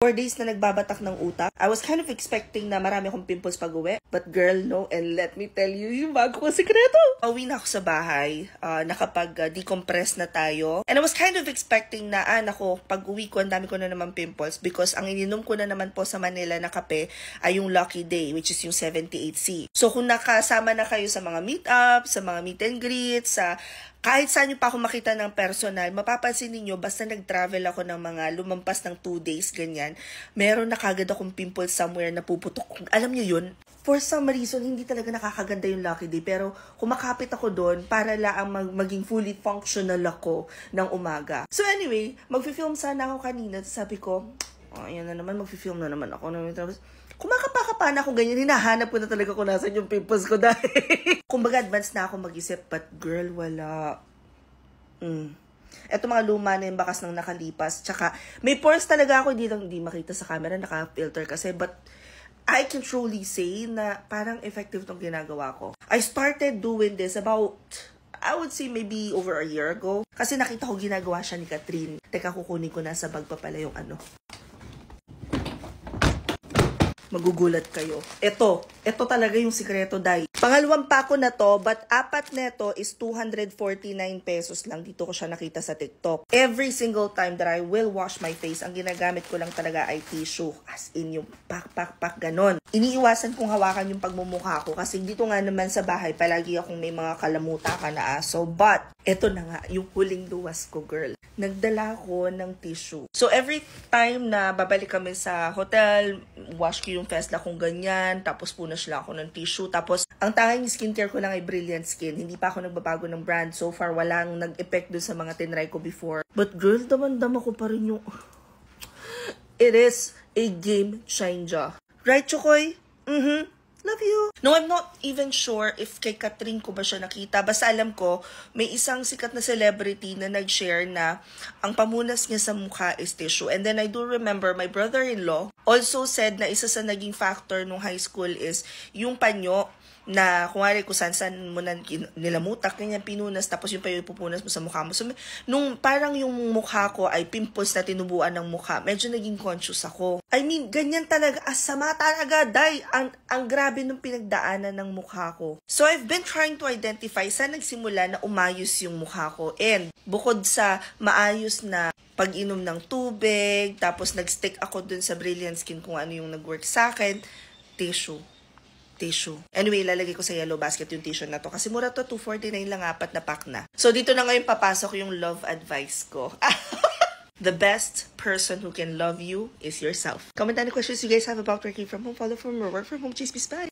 4 days na nagbabatak ng utak. I was kind of expecting na marami akong pimples pag-uwi. But girl, no. And let me tell you yung bago kong sikreto. Uwi na ako sa bahay. Nakapag-decompress na tayo. And I was kind of expecting na, nako, pag-uwi ko, ang dami ko na naman pimples. Because ang ininom ko na naman po sa Manila na kape ay yung Lucky Day, which is yung 78C. So kung nakasama na kayo sa mga meet-up, sa mga meet and greet, sa kahit saan nyo pa ako makita ng personal, mapapansin ninyo, basta nag-travel ako ng mga lumampas ng 2 days, ganyan, meron na kagad akong pimple somewhere na puputok. Alam nyo yun? For some reason, hindi talaga nakakaganda yung Lucky Day, pero kumakapit ako doon para lang maging fully functional ako ng umaga. So anyway, mag-film sana ako kanina, sabi ko, ayan na naman, mag-film na naman ako. Kumakapa na ako ganyan, hinahanap ko na talaga kung nasan yung pimples ko dahil. Kumbaga, advance na ako mag-isip, but girl, wala. Eto mga luma na yung bakas ng nakalipas. Tsaka, may pores talaga ako, hindi makita sa camera, naka-filter kasi, but I can truly say na parang effective tong ginagawa ko. I started doing this about, I would say maybe over a year ago. Kasi nakita ko ginagawa siya ni Catherine. Teka, kukunin ko na sa bag pa pala yung ano. Magugulat kayo. Ito talaga yung sikreto, day. Pangalawang pako na to, but 4 neto is 249 pesos lang. Dito ko siya nakita sa TikTok. Every single time that I will wash my face, ang ginagamit ko lang talaga ay tissue. As in yung pak, ganon. Iniiwasan kong hawakan yung pagmumukha ko kasi dito nga naman sa bahay, palagi akong may mga kalamuta ka na aso. But, ito na nga, yung huling duwas ko, girl. Nagdala ko ng tissue. So, every time na babalik kami sa hotel, wash ko yung face kung ganyan, tapos punas lang ako ng tissue. Tapos, ang tanging skincare ko lang ay Brilliant Skin. Hindi pa ako nagbabago ng brand. So far, walang nag-effect dun sa mga tinry ko before. But girl, damang-dama ko pa rin yung... It is a game changer. Right, Chokoy? Love you. No, I'm not even sure if kay Catherine ko ba siya nakita. Basta alam ko, may isang sikat na celebrity na nag-share na ang pamunas niya sa mukha is tissue. And then I do remember my brother-in-law also said na isa sa naging factor nung high school is yung panyo na kung kung saan mo na nilamutak, ganyan pinunas, tapos yung pa yung ipupunas mo sa mukha mo. So, nung parang yung mukha ko ay pimples na tinubuan ng mukha, medyo naging conscious ako. I mean, ganyan talaga, asama talaga, day, ang grabe nung pinagdaanan ng mukha ko. So, I've been trying to identify saan nagsimula na umayos yung mukha ko. And, bukod sa maayos na pag-inom ng tubig, tapos nag-stick ako dun sa Brilliant Skin kung ano yung nag-work sa akin, tissue. Anyway, lalagay ko sa yellow basket yung tissue na to. Kasi mura to, 249 lang, 4 na pack na. So, dito na ngayon papasok yung love advice ko. The best person who can love you is yourself. Comment down the questions you guys have about working from home, follow from more, work from home, cheese, bye!